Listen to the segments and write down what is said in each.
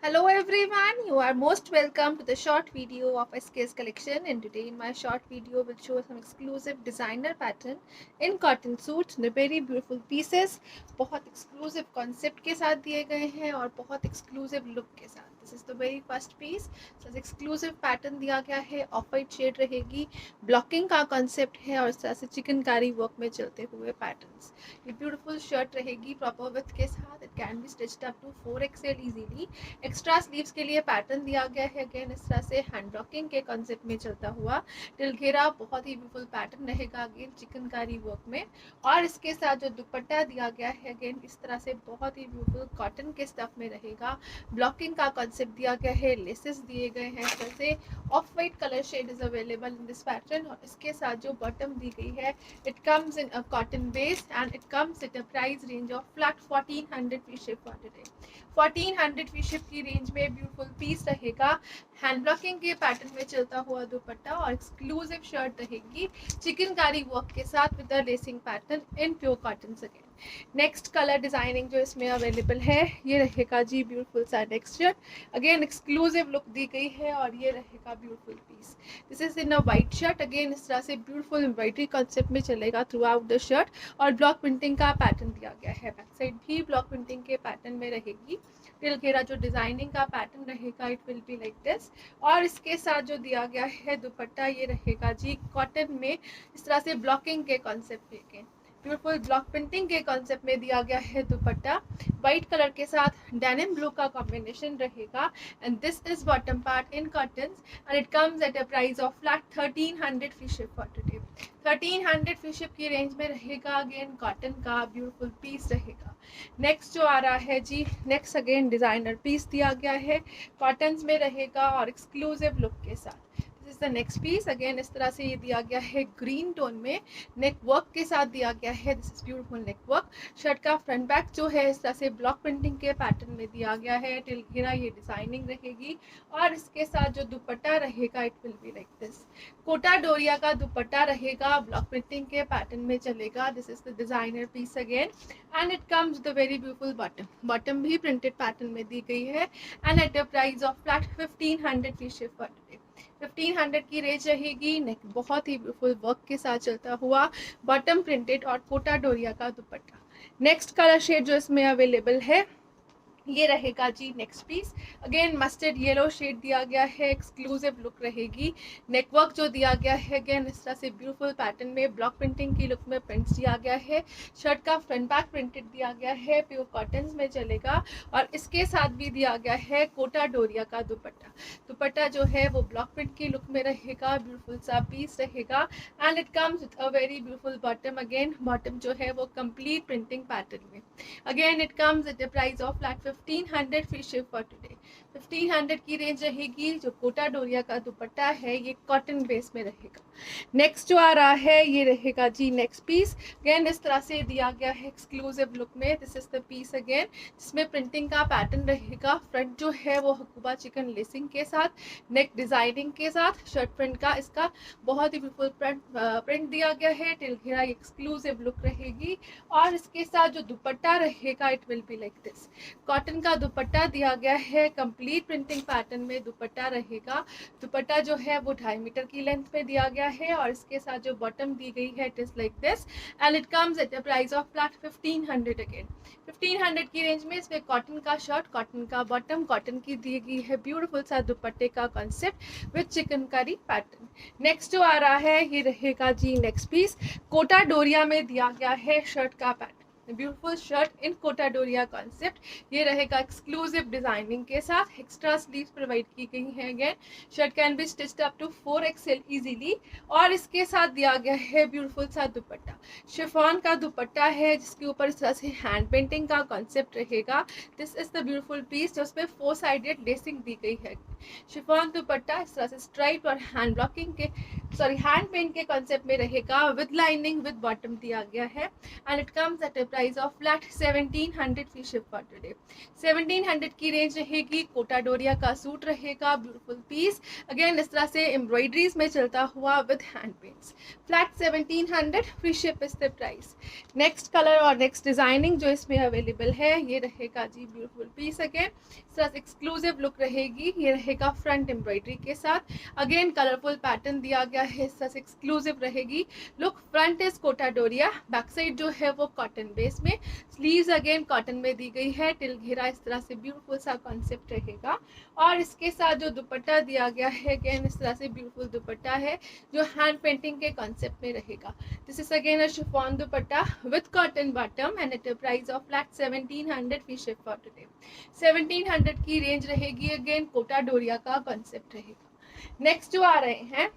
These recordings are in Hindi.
Hello everyone, you are most welcome to the short video of SK's collection, and today in my short video will show some exclusive designer pattern in cotton suits, the very beautiful pieces, बहुत exclusive concept के साथ दिए गए हैं और बहुत exclusive look के साथ. This is the very first piece. So exclusive pattern दिया गया है, ऑफ वाइट शेड रहेगी, ब्लॉकिंग का concept है और इस तरह से चिकनकारी वर्क में चलते हुए patterns. ये ब्यूटीफुल शर्ट रहेगी प्रॉपर विथ के साथ. It can be stitched up to 4XL easily. Extra sleeves के लिए पैटर्न दिया गया है, अगेन इस तरह से हैंड ब्लॉकिंग के कॉन्सेप्ट में चलता हुआ टिल घेरा, बहुत ही ब्यूटीफुल पैटर्न रहेगा अगेन चिकनकारी वर्क में. और इसके साथ जो दुपट्टा दिया गया है अगेन इस तरह से बहुत ही ब्यूटीफुल कॉटन के स्टफ में रहेगा. ब्लॉकिंग का कॉन्सेप्ट दिया गया है, लेसेस दिए गए हैं इस तरह से. Off white colour shade is available in this pattern और इसके साथ जो बॉटम दी गई है it comes in a cotton base and it comes at a price range of flat 1400 free ship for today. 1400 free ship की रेंज में ब्यूटीफुल पीस रहेगा. हैंड ब्लॉकिंग के पैटर्न में चलता हुआ दुपट्टा और एक्सक्लूसिव शर्ट रहेगी चिकनकारी वर्क के साथ with the lacing pattern in pure cotton. Again next colour designing जो इसमें अवेलेबल है ये रहेगा जी ब्यूटीफुल सा next shirt. Again exclusive look दी गई है और ये रहेगा beautiful piece. This is in a white shirt. Again इस तरह से ब्यूटीफुल एम्ब्रॉयडरी कॉन्सेप्ट में चलेगा थ्रू आउट द शर्ट और ब्लॉक प्रिंटिंग का पैटर्न दिया गया है. बैक साइड भी ब्लॉक प्रिंटिंग के पैटर्न में रहेगी. टिल घेरा जो डिजाइनिंग का पैटर्न रहेगा it will be like this. और इसके साथ जो दिया गया है दुपट्टा ये रहेगा जी कॉटन में इस तरह से ब्लॉकिंग के कॉन्सेप्ट लेके ब्यूटीफुल ब्लॉक प्रिंटिंग के कॉन्सेप्ट में दिया गया है दुपट्टा. व्हाइट कलर के साथ डेनिम ब्लू का कॉम्बिनेशन रहेगा and this is bottom part in cotton and it comes at a price of flat 1300 free ship for today. 1300 free ship की रेंज में रहेगा. अगेन कॉटन का ब्यूटीफुल पीस रहेगा. नेक्स्ट जो आ रहा है जी नेक्स्ट अगेन डिजाइनर पीस दिया गया है, कॉटन में रहेगा और एक्सक्लूसिव लुक के साथ. This is the next piece. Again इस तरह से ये दिया गया है ग्रीन टोन में, नेक वर्क के साथ दिया गया है. This is beautiful neck work. Shirt का फ्रंट बैक जो है इस तरह से ब्लॉक प्रिंटिंग के पैटर्न में दिया गया है. टिल घेरा ये डिजाइनिंग रहेगी और इसके साथ जो दुपट्टा रहेगा it will be like this. Kota Doria का दुपट्टा रहेगा, ब्लॉक प्रिंटिंग के पैटर्न में चलेगा. This is the designer piece again and it comes the very beautiful bottom. Bottom भी प्रिंटेड पैटर्न में दी गई है and at a price of flat 1500 free ship for today. 1500 की रेंज रहेगी. नेक बहुत ही ब्यूटीफुल वर्क के साथ चलता हुआ बॉटम प्रिंटेड और कोटा डोरिया का दुपट्टा. नेक्स्ट कलर शेड जो इसमें अवेलेबल है ये रहेगा जी next piece. Again mustard yellow shade दिया गया है, एक्सक्लूसिव लुक रहेगी. नेकवर्क जो दिया गया है अगेन इस तरह से ब्यूटीफुल पैटर्न में ब्लॉक प्रिंटिंग की लुक में प्रिंट्स दिया गया है. शर्ट का फ्रंट बैक प्रिंटेड दिया गया है, प्योर कॉटन में चलेगा और इसके साथ भी दिया गया है कोटा डोरिया का दुपट्टा. दुपट्टा जो है वो ब्लॉक प्रिंट की लुक में रहेगा, ब्यूटीफुल सा पीस रहेगा and it comes with a very beautiful bottom. Again bottom जो है वो कंप्लीट प्रिंटिंग पैटर्न में. Again it comes at the price of flat 1500 free ship for today. 1500 की रेंज रहेगी. जो कोटा डोरिया का दुपट्टा है ये कॉटन बेस में रहेगा. नेक्स्ट जो आ रहा है ये रहेगा जी नेक्स्ट पीस. अगेन इस तरह से दिया गया है एक्सक्लूसिव लुक में. This is the piece again जिसमें प्रिंटिंग का पैटर्न रहेगा. फ्रंट जो है वो हकूबा चिकन लेसिंग के साथ, नेक डिजाइनिंग के साथ, शर्ट फ्रंट का इसका बहुत ही ब्यूटीफुल प्रिंट दिया गया है. टिल घेरा एक्सक्लूसिव लुक रहेगी और इसके साथ जो दुपट्टा रहेगा it will be like this. Cotton का दुपट्टा दिया गया है, कंप्लीट प्रिंटिंग पैटर्न में दुपट्टा रहेगा. दुपट्टा जो है वो 2.5 मीटर की लेंथ में दिया गया है और इसके साथ जो बॉटम दी गई है it is like this and it comes at a price of flat 1500. Again 1500 की रेंज में इसमें कॉटन का शर्ट, कॉटन का बॉटम, कॉटन की दी गई है ब्यूटीफुल सा दुपट्टे का concept with chikankari pattern. Next जो आ रहा है ये रहेगा जी नेक्स्ट पीस. कोटा डोरिया में दिया गया है शर्ट का pattern, beautiful shirt in Kota Doria concept. ये रहेगा एक्सक्लूसिव डिजाइनिंग के साथ. एक्स्ट्रा स्लीव्स प्रोवाइड की गई हैं. Again shirt can be stitched up to 4XL easily और इसके साथ दिया गया है ब्यूटीफुल सा दुपट्टा. शिफॉन का दुपट्टा है जिसके ऊपर इस तरह से हैंड पेंटिंग का कॉन्सेप्ट रहेगा. This is the beautiful piece जिसमें 4 साइडेड लेसिंग दी गई है. शिफॉन दुपट्टा इस तरह से स्ट्राइप और हैंड ब्लॉकिंग के हैंड पेंट के कॉन्सेप्ट में रहेगा विद लाइनिंग विद बॉटम दिया गया है and it comes at a price of flat 1700 free ship for today. 1700 की रेंज रहेगी। कोटा डोरिया का सूट रहेगा, ब्यूटीफुल पीस। अगेन इस तरह से एम्ब्रॉयडरीज में चलता हुआ with hand paints. Flat 1700 free ship is the price. Next colour और नेक्स्ट डिजाइनिंग जो इसमें अवेलेबल है ये रहेगा जी ब्यूटीफुल पीस। अगेन इस तरह से एक्सक्लूसिव लुक रहेगी। ये रहेगा फ्रंट एम्ब्रॉयडरी के साथ। अगेन कलरफुल पैटर्न दिया गया है, इस तरह से एक्सक्लूसिव रहेगी look. Front is Kota Doria, back side जो है वो कॉटन बेस में। स्लीव्स अगेन कॉटन में दी गई है, टिल घेरा इस तरह से ब्यूटीफुल सा कॉन्सेप्ट रहेगा। और इसके साथ जो दुपट्टा दिया गया है अगेन इस तरह से ब्यूटीफुल दुपट्टा है जो हैंड पेंटिंग के कॉन्सेप्ट में रहेगा। This is again a chiffon dupatta with cotton bottom and at a price of flat 1700 free ship for today. 1700 की रेंज रहेगी। अगेन कोटा डोरिया का कॉन्सेप्ट रहेगा। नेक्स्ट जो आ रहे हैं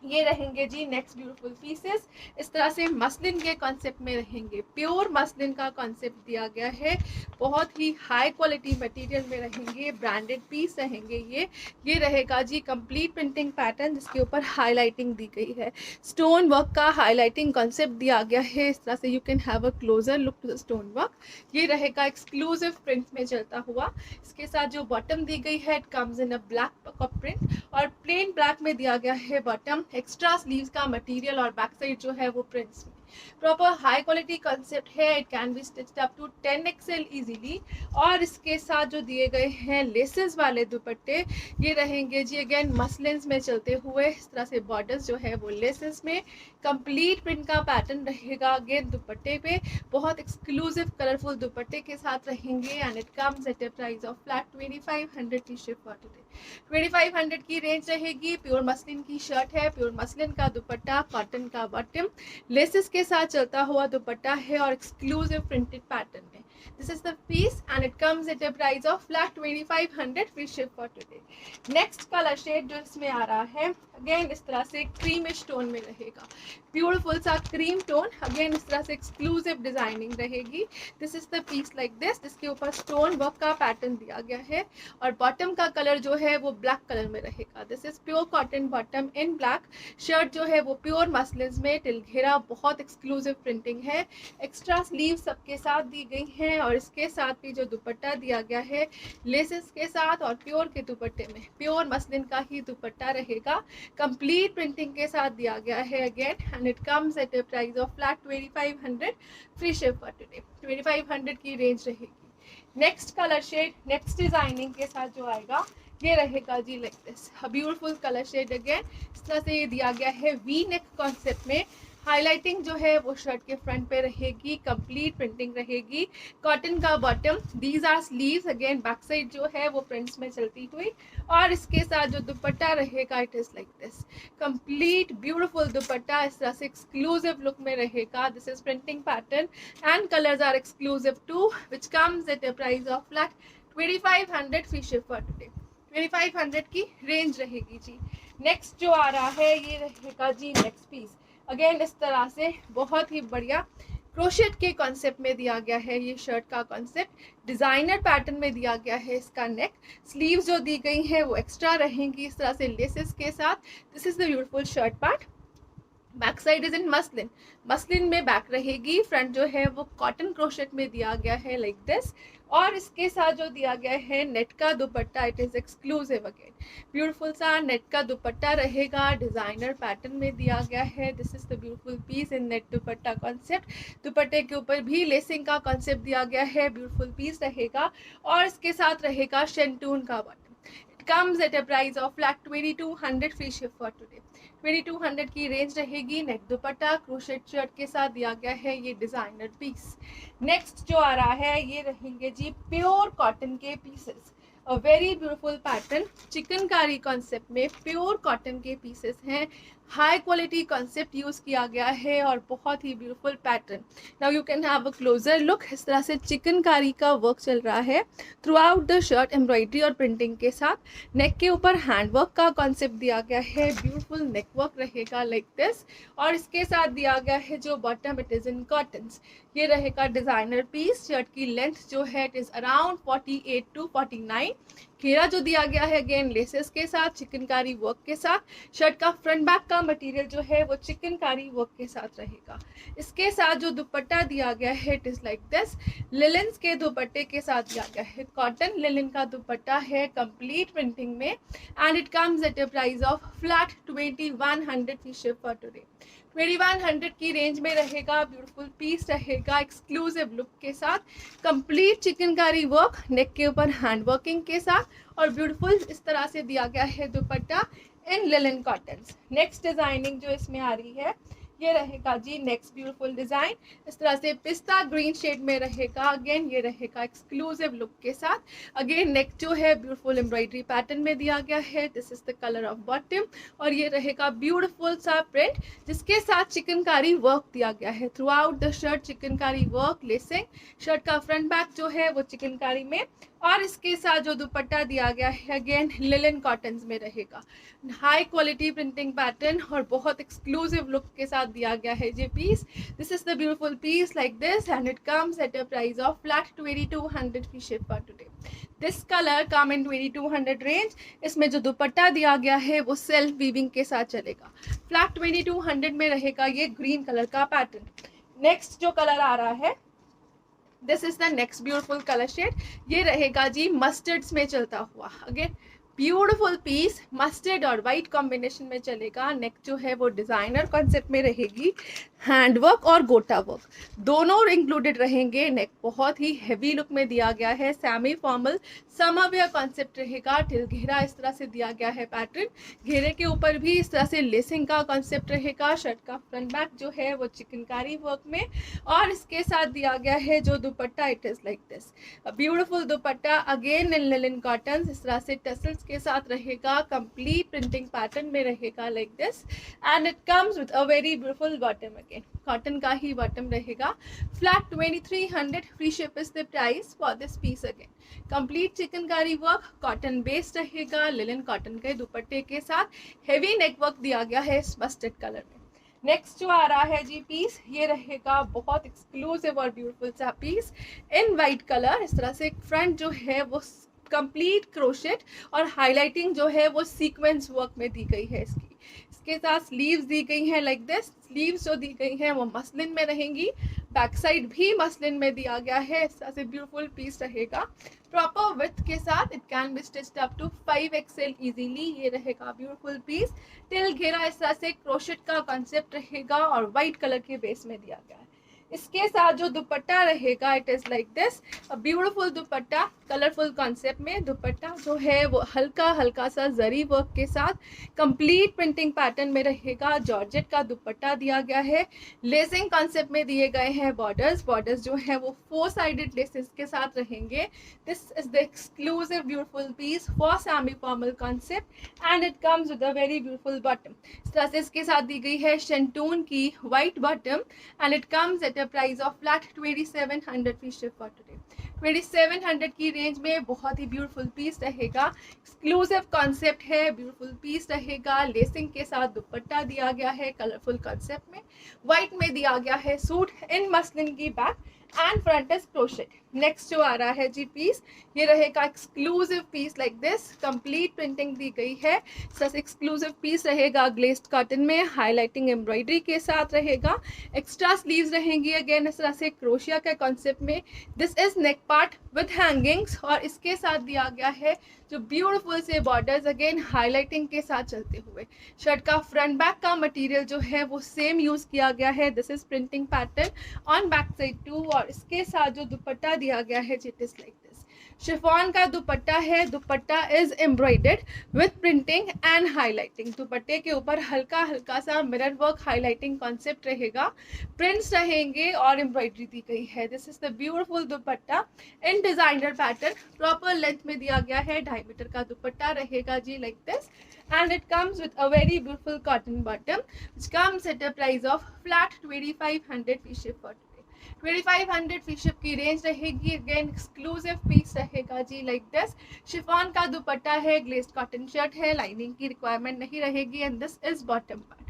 ये रहेंगे जी नेक्स्ट ब्यूटीफुल पीसेस। इस तरह से मसलिन के कॉन्सेप्ट में रहेंगे। प्योर मसलिन का कॉन्सेप्ट दिया गया है, बहुत ही हाई क्वालिटी मटेरियल में रहेंगे, ब्रांडेड पीस रहेंगे। ये रहेगा जी कंप्लीट प्रिंटिंग पैटर्न जिसके ऊपर हाईलाइटिंग दी गई है। स्टोन वर्क का हाईलाइटिंग कॉन्सेप्ट दिया गया है। इस तरह से you can have a closer look to the stone work. ये रहेगा एक्सक्लूसिव प्रिंट में चलता हुआ। इसके साथ जो बॉटम दी गई है it comes in a black print और प्लेन ब्लैक में दिया गया है बॉटम। एक्स्ट्रा स्लीव्स का मटेरियल और बैक साइड जो है वो प्रिंट्स में प्रॉपर हाई क्वालिटी कंसेप्ट है। It can be stitched up to 10XL easily. और इसके साथ जो दिए गए हैं लेसेस वाले दुपट्टे ये रहेंगे जी अगेन मसलिन्स में चलते हुए। इस तरह से बॉर्डर्स जो है वो लेसेस में, कंप्लीट प्रिंट का पैटर्न रहेगा। अगेन दुपट्टे पे बहुत एक्सक्लूसिव कलरफुल दुपट्टे के साथ रहेंगे and it comes at a price of flat 2500 की शिप फॉर टुडे। 2500 की रेंज रहेगी। प्योर मसलिन की शर्ट है, प्योर मसलिन का दुपट्टा, कॉटन का बॉटम, लेसेस के साथ चलता हुआ दुपट्टा है और एक्सक्लूसिव प्रिंटेड पैटर्न में। This is the piece and it comes at a price of flat 2500 free ship for today. Next colour shade जो इसमें आ रहा है अगेन इस तरह से क्रीमिश टोन में रहेगा, ब्यूटीफुल सा क्रीम टोन। अगेन इस तरह से एक्सक्लूसिव डिजाइनिंग रहेगी। This is the piece like this जिसके ऊपर स्टोन वर्क का पैटर्न दिया गया है और बॉटम का कलर जो है वो ब्लैक कलर में रहेगा। This is pure cotton bottom in black. Shirt जो है वो प्योर मसलिन्स में, टिल घेरा, बहुत एक्सक्लूसिव प्रिंटिंग है। एक्स्ट्रा स्लीव सबके साथ दी गई हैं और इसके साथ भी जो दुपट्टा दिया गया है लेसेस के साथ और प्योर के दुपट्टे में प्योर मसलिन का ही दुपट्टा रहेगा। कंप्लीट प्रिंटिंग के साथ दिया गया है again and it comes at a price of flat 2500 free ship for today. 2500 की रेंज रहेगी। Next colour shade next designing के साथ जो आएगा ये रहेगा जी like this beautiful colour shade. Again इस तरह से ये दिया गया है वी नेक कॉन्सेप्ट में। हाईलाइटिंग जो है वो शर्ट के फ्रंट पे रहेगी, कंप्लीट प्रिंटिंग रहेगी। कॉटन का bottom, these are sleeves. Again back side जो है वो प्रिंट्स में चलती हुई और इसके साथ जो दुपट्टा रहेगा it is like this complete beautiful दुपट्टा इस तरह से एक्सक्लूसिव लुक में रहेगा। This is printing pattern and colours are exclusive to which comes at a price of flat 2500 free ship for today. 2500 की रेंज रहेगी जी। नेक्स्ट जो आ रहा है ये रहेगा जी नेक्स्ट पीस। अगेन इस तरह से बहुत ही बढ़िया क्रोशेट के कॉन्सेप्ट में दिया गया है ये शर्ट का कॉन्सेप्ट। डिजाइनर पैटर्न में दिया गया है इसका नेक। स्लीव्स जो दी गई हैं वो एक्स्ट्रा रहेंगी इस तरह से लेसेस के साथ। This is the beautiful shirt part. Back side is in muslin, muslin में बैक रहेगी। फ्रंट जो है वो कॉटन क्रोशेट में दिया गया है लाइक दिस और इसके साथ जो दिया गया है नेट का दुपट्टा it is exclusive. Again beautiful सा नेट का दुपट्टा रहेगा, डिजाइनर पैटर्न में दिया गया है। This is the beautiful piece in net dupatta concept. दुपट्टे के ऊपर भी लेसिंग का कॉन्सेप्ट दिया गया है, ब्यूटीफुल पीस रहेगा और इसके साथ रहेगा शेंटून का bottom. It comes at a price of flat 2200 free ship for today. 2200 की रेंज रहेगी। नेक दुपट्टा क्रोशेट शर्ट के साथ दिया गया है ये डिजाइनर पीस। नेक्स्ट जो आ रहा है ये रहेंगे जी प्योर कॉटन के pieces. A very beautiful pattern chikankari concept में प्योर कॉटन के पीसेस हैं। हाई क्वालिटी कॉन्सेप्ट यूज किया गया है और बहुत ही beautiful pattern. Now you can have a closer look. इस तरह से चिकनकारी का वर्क चल रहा है throughout the shirt, embroidery और प्रिंटिंग के साथ। नेक के ऊपर हैंडवर्क का कॉन्सेप्ट दिया गया है, ब्यूटीफुल नेक वर्क रहेगा लाइक दिस और इसके साथ दिया गया है जो bottom it is in cottons. ये रहेगा डिजाइनर पीस। शर्ट की लेंथ जो है इट इज अराउंड 48 to 49। घेरा जो दिया गया है अगेन लेसेस के साथ, चिकनकारी वर्क के साथ। शर्ट का फ्रंट बैक का मटेरियल जो है वो चिकनकारी वर्क के साथ रहेगा। इसके साथ जो दुपट्टा दिया गया है it is like this, linen के दुपट्टे के साथ दिया गया है। कॉटन लिलन का दुपट्टा है कंप्लीट प्रिंटिंग में and it comes at a price of flat 2100 free ship for today. 2100 की रेंज में रहेगा, ब्यूटीफुल पीस रहेगा एक्सक्लूसिव लुक के साथ, कंप्लीट चिकनकारी वर्क, नेक के ऊपर हैंड वर्किंग के साथ और ब्यूटीफुल इस तरह से दिया गया है दुपट्टा इन लिलन कॉटन। नेक्स्ट डिजाइनिंग जो इसमें आ रही है ये रहेगा जी नेक्स्ट ब्यूटीफुल डिजाइन, इस तरह से पिस्ता ग्रीन शेड में रहेगा। अगेन ये रहेगा एक्सक्लूसिव लुक के साथ। अगेन नेक जो है ब्यूटीफुल एम्ब्रॉयडरी पैटर्न में दिया गया है, this is the colour of bottom और ये रहेगा ब्यूटीफुल सा प्रिंट जिसके साथ चिकनकारी वर्क दिया गया है throughout the shirt. Chikankari work lacing, shirt का फ्रंट बैक जो है वो चिकनकारी में और इसके साथ जो दुपट्टा दिया गया है अगेन लिलन कॉटन में रहेगा। हाई क्वालिटी प्रिंटिंग पैटर्न और बहुत एक्सक्लूसिव लुक के साथ दिया गया है ये piece. This is the beautiful piece like this and it comes at a price of flat 2200 free ship for today. This colour come in 2200 range. इसमें जो दुपट्टा दिया गया है वो सेल्फ वीविंग के साथ चलेगा। फ्लैट 2200 में रहेगा ये ग्रीन कलर का पैटर्न। नेक्स्ट जो कलर आ रहा है this is the next beautiful colour shade, ये रहेगा जी मस्टर्ड्स में चलता हुआ। अगेन ब्यूटीफुल पीस मस्टर्ड और वाइट कॉम्बिनेशन में चलेगा। नेक जो है वो डिजाइनर कॉन्सेप्ट में रहेगी, हैंड वर्क और गोटा वर्क दोनों इंक्लूडेड रहेंगे। नेक बहुत ही हेवी लुक में दिया गया है, semi formal summer wear concept रहेगा। टिल घेरा इस तरह से दिया गया है पैटर्न, घेरे के ऊपर भी इस तरह से लेसिंग का कॉन्सेप्ट रहेगा। शर्ट का फ्रंट बैक जो है वो चिकनकारी वर्क में और इसके साथ दिया गया है जो दुपट्टा it is like this, beautiful dupatta again in linen cotton, इस तरह से टसल्स के साथ रहेगा, कंप्लीट प्रिंटिंग पैटर्न में रहेगा like this and it comes with a very beautiful bottom. Again cotton का ही बॉटम रहेगा। Flat 2300 free ship is the price for this piece. Again complete chikankari work, cotton based रहेगा, लिलन कॉटन के दुपट्टे के साथ हेवी नेक वर्क दिया गया है इस मस्टर्ड कलर में। नेक्स्ट जो आ रहा है जी पीस ये रहेगा बहुत एक्सक्लूसिव और ब्यूटीफुल सा पीस इन वाइट कलर। इस तरह से फ्रंट जो है वो कंप्लीट क्रोशेट और हाईलाइटिंग जो है वो सीक्वेंस वर्क में दी गई है। इसके साथ स्लीव्स दी गई हैं लाइक दिस, स्लीव्स जो दी गई हैं वो मसलिन में रहेंगी, बैक साइड भी मसलिन में दिया गया है। इस तरह से ब्यूटीफुल पीस रहेगा प्रॉपर विथ के साथ, it can be stitched up to 5XL easily. ये रहेगा ब्यूटीफुल पीस, टिल घेरा इस तरह से क्रोशेट का कॉन्सेप्ट रहेगा और वाइट कलर के बेस में दिया गया है। इसके साथ जो दुपट्टा रहेगा it is like this, beautiful dupatta colourful concept में। दुपट्टा जो है वो हल्का हल्का सा जरी वर्क के साथ कंप्लीट प्रिंटिंग पैटर्न में रहेगा। जॉर्जेट का दुपट्टा दिया गया है, लेसिंग कॉन्सेप्ट में दिए गए हैं बॉर्डर्स, बॉर्डर्स जो है वो 4 साइडेड लेसेस के साथ रहेंगे। This is the exclusive beautiful piece for semi formal concept and it comes with a very beautiful bottom. इस तरह से इसके साथ दी गई है शेंटून की white bottom and it comes at price of flat 2700 free ship for today. 2700 की रेंज में बहुत ही ब्यूटीफुल पीस रहेगा, एक्सक्लूसिव कॉन्सेप्ट है, ब्यूटीफुल पीस रहेगा। लेसिंग के साथ दुपट्टा दिया गया है कलरफुल कॉन्सेप्ट में, वाइट में दिया गया है सूट इन मसलिन की back and front is crochet. Next जो आ रहा है जी पीस ये रहेगा exclusive piece like this, complete printing दी गई है। सच एक्सक्लूसिव पीस रहेगा ग्लेज्ड कॉटन में, हाईलाइटिंग एम्ब्रॉयडरी के साथ रहेगा, एक्स्ट्रा स्लीव्स रहेंगी अगेन इस तरह से क्रोशिया के कॉन्सेप्ट में। This is neck part with hangings और इसके साथ दिया गया है जो ब्यूटीफुल से बॉर्डर्स अगेन हाईलाइटिंग के साथ चलते हुए। शर्ट का फ्रंट बैक का मटेरियल जो है वो सेम यूज किया गया है। This is printing pattern on back side too और इसके साथ जो दुपट्टा दिया गया है it is like this, chiffon का दुपट्टा है। Dupatta is embroidered with printing and highlighting. दुपट्टे के ऊपर हल्का हल्का सा मिरर वर्क हाईलाइटिंग कॉन्सेप्ट रहेगा, प्रिंट्स रहेंगे और एम्ब्रॉयडरी दी गई है। This is the beautiful dupatta in designer pattern, proper length में दिया गया है, 2.5 मीटर का दुपट्टा रहेगा जी like this and it comes with a very beautiful cotton bottom which comes at a price of flat 2500 free ship for 2500 free ship की रेंज रहेगी। अगेन एक्सक्लूसिव पीस रहेगा जी लाइक दिस, शिफॉन का दुपट्टा है, ग्लेज्ड कॉटन शर्ट है, लाइनिंग की रिक्वायरमेंट नहीं रहेगी and this is bottom part.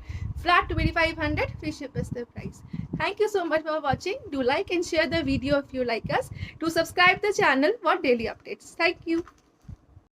Flat 2500 free ship is the price. Thank you so much for watching. Do like and share the video if you like us. Do subscribe the channel for daily updates. Thank you.